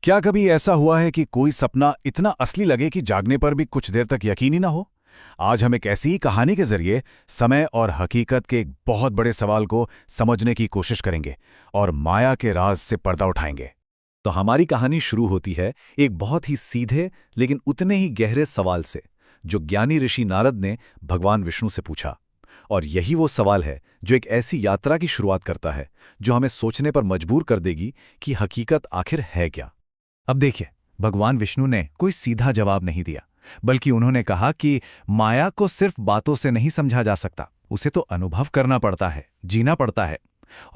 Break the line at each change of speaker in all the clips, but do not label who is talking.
क्या कभी ऐसा हुआ है कि कोई सपना इतना असली लगे कि जागने पर भी कुछ देर तक यकीन ही ना हो? आज हम एक ऐसी ही कहानी के जरिए समय और हकीकत के एक बहुत बड़े सवाल को समझने की कोशिश करेंगे और माया के राज से पर्दा उठाएंगे। तो हमारी कहानी शुरू होती है एक बहुत ही सीधे लेकिन उतने ही गहरे सवाल से, जो ज्ञानी ऋषि नारद ने भगवान विष्णु से पूछा। और यही वो सवाल है जो एक ऐसी यात्रा की शुरुआत करता है जो हमें सोचने पर मजबूर कर देगी कि हकीकत आखिर है क्या। अब देखिए, भगवान विष्णु ने कोई सीधा जवाब नहीं दिया, बल्कि उन्होंने कहा कि माया को सिर्फ बातों से नहीं समझा जा सकता, उसे तो अनुभव करना पड़ता है, जीना पड़ता है।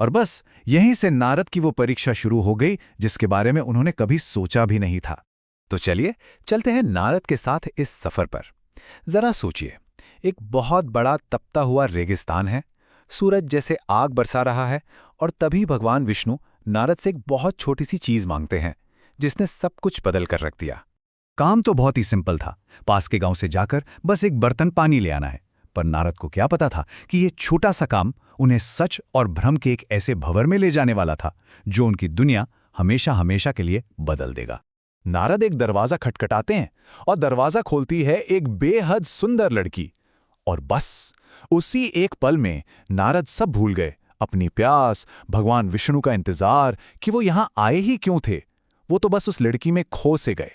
और बस यहीं से नारद की वो परीक्षा शुरू हो गई जिसके बारे में उन्होंने कभी सोचा भी नहीं था।
तो चलिए चलते हैं नारद के साथ इस सफर पर। जरा सोचिए, एक बहुत बड़ा तपता हुआ रेगिस्तान है, सूरज जैसे आग बरसा रहा है, और तभी भगवान विष्णु नारद से एक बहुत छोटी सी चीज मांगते हैं जिसने सब कुछ बदल कर रख दिया।
काम तो बहुत ही सिंपल था, पास के गांव से जाकर बस एक बर्तन पानी ले आना है। पर नारद को क्या पता था कि ये छोटा सा काम उन्हें सच और भ्रम के एक ऐसे भंवर में ले जाने वाला था जो उनकी दुनिया हमेशा हमेशा के लिए बदल देगा। नारद एक दरवाजा खटखटाते हैं और दरवाजा खोलती है एक बेहद सुंदर लड़की। और बस उसी एक पल में नारद सब भूल गए, अपनी प्यास, भगवान विष्णु का इंतजार कि वो यहां आए ही क्यों थे। वो तो बस उस लड़की में खो से गए।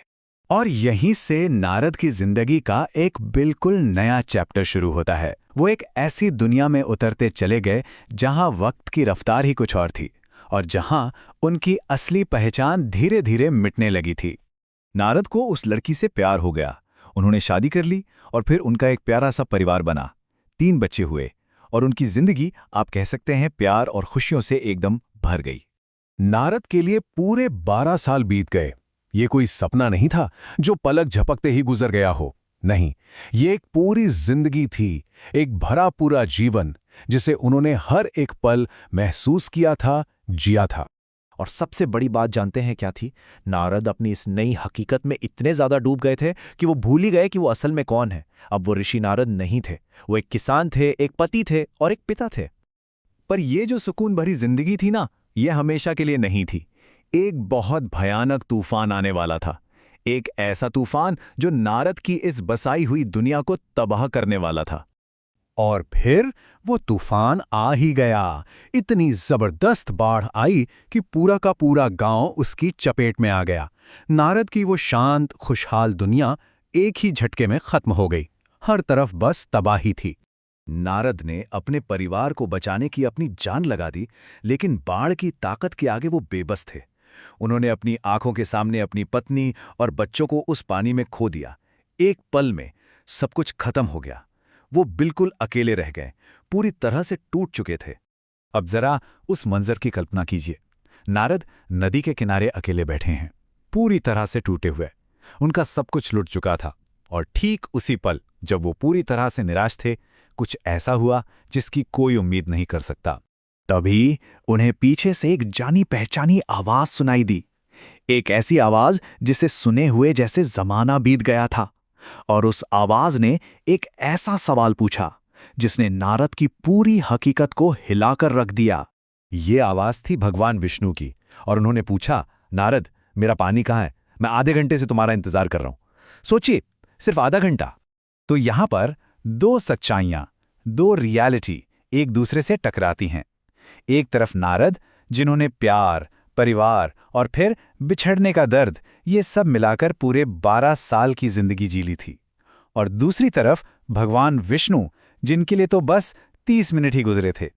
और यहीं से नारद की जिंदगी का एक बिल्कुल नया चैप्टर शुरू होता है। वो एक ऐसी दुनिया में उतरते चले गए जहां वक्त की रफ्तार ही कुछ और थी और जहां उनकी असली पहचान धीरे धीरे मिटने लगी थी। नारद को उस लड़की से प्यार हो गया, उन्होंने शादी कर ली और फिर उनका एक प्यारा सा परिवार बना, 3 बच्चे हुए और उनकी जिंदगी आप कह सकते हैं प्यार और खुशियों से एकदम भर गई। नारद के लिए पूरे 12 साल बीत गए। ये कोई सपना नहीं था जो पलक झपकते ही गुजर गया हो, नहीं, ये एक पूरी जिंदगी थी, एक भरा पूरा जीवन जिसे उन्होंने हर एक पल महसूस किया था, जिया था।
और सबसे बड़ी बात जानते हैं क्या थी? नारद अपनी इस नई हकीकत में इतने ज्यादा डूब गए थे कि वो भूल ही गए कि वो असल में कौन है। अब वो ऋषि नारद नहीं थे, वो एक किसान थे, एक पति थे और एक पिता थे।
पर ये जो सुकून भरी जिंदगी थी ना, ये हमेशा के लिए नहीं थी। एक बहुत भयानक तूफान आने वाला था, एक ऐसा तूफान जो नारद की इस बसाई हुई दुनिया को तबाह करने वाला था। और फिर वो तूफान आ ही गया। इतनी जबरदस्त बाढ़ आई कि पूरा का पूरा गांव उसकी चपेट में आ गया। नारद की वो शांत खुशहाल दुनिया एक ही झटके में खत्म हो गई। हर तरफ बस तबाही थी। नारद ने अपने परिवार को बचाने की अपनी जान लगा दी, लेकिन बाढ़ की ताकत के आगे वो बेबस थे। उन्होंने अपनी आंखों के सामने अपनी पत्नी और बच्चों को उस पानी में खो दिया। एक पल में सब कुछ खत्म हो गया। वो बिल्कुल अकेले रह गए, पूरी तरह से टूट चुके थे। अब जरा उस मंजर की कल्पना कीजिए। नारद नदी के किनारे अकेले बैठे हैं, पूरी तरह से टूटे हुए। उनका सब कुछ लुट चुका था। और ठीक उसी पल जब वो पूरी तरह से निराश थे, कुछ ऐसा हुआ जिसकी कोई उम्मीद नहीं कर सकता। तभी उन्हें पीछे से एक जानी पहचानी आवाज सुनाई दी, एक ऐसी आवाज जिसे सुने हुए जैसे जमाना बीत गया था। और उस आवाज ने एक ऐसा सवाल पूछा जिसने नारद की पूरी हकीकत को हिलाकर रख दिया। ये आवाज थी भगवान विष्णु की, और उन्होंने पूछा, नारद, मेरा पानी कहाँ है? मैं आधे घंटे से तुम्हारा इंतजार कर रहा हूं। सोचिए, सिर्फ आधा घंटा। तो यहां पर 2 सच्चाइयां, 2 रियलिटी एक दूसरे से टकराती हैं। एक तरफ नारद, जिन्होंने प्यार, परिवार और फिर बिछड़ने का दर्द, ये सब मिलाकर पूरे 12 साल की जिंदगी जी ली थी। और दूसरी तरफ भगवान विष्णु, जिनके लिए तो बस 30 मिनट ही गुजरे थे।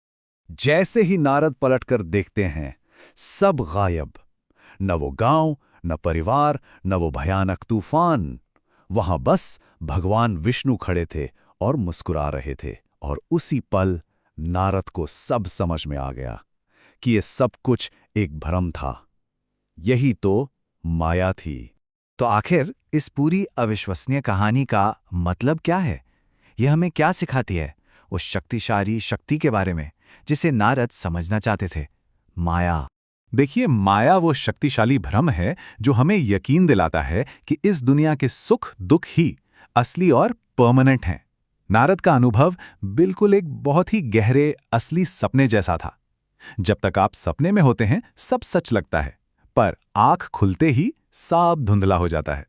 जैसे ही नारद पलटकर देखते हैं, सब गायब। न वो गांव, न परिवार, न वो भयानक तूफान। वहां बस भगवान विष्णु खड़े थे और मुस्कुरा रहे थे। और उसी पल नारद को सब समझ में आ गया कि ये सब कुछ एक भ्रम था। यही तो माया थी।
तो आखिर इस पूरी अविश्वसनीय कहानी का मतलब क्या है? यह हमें क्या सिखाती है उस शक्तिशाली शक्ति के बारे में जिसे नारद समझना चाहते थे? माया।
देखिए, माया वो शक्तिशाली भ्रम है जो हमें यकीन दिलाता है कि इस दुनिया के सुख दुख ही असली और परमानेंट हैं। नारद का अनुभव बिल्कुल एक बहुत ही गहरे असली सपने जैसा था। जब तक आप सपने में होते हैं सब सच लगता है, पर आंख खुलते ही
साफ धुंधला हो जाता है।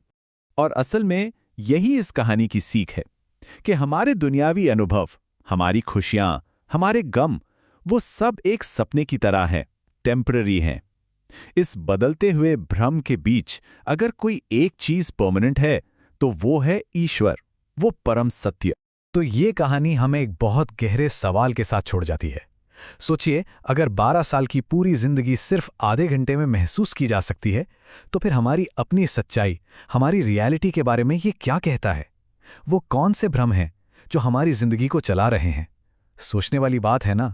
और असल में यही इस कहानी की सीख है कि हमारे दुनियावी अनुभव, हमारी खुशियां, हमारे गम, वो सब एक सपने की तरह हैं, टेम्पररी हैं। इस बदलते हुए भ्रम के बीच अगर कोई एक चीज परमानेंट है तो वो है ईश्वर, वो परम सत्य।
तो ये कहानी हमें एक बहुत गहरे सवाल के साथ छोड़ जाती है। सोचिए, अगर 12 साल की पूरी जिंदगी सिर्फ आधे घंटे में महसूस की जा सकती है, तो फिर हमारी अपनी सच्चाई, हमारी रियलिटी के बारे में ये क्या कहता है? वो कौन से भ्रम हैं जो हमारी जिंदगी को चला रहे हैं? सोचने वाली बात है ना।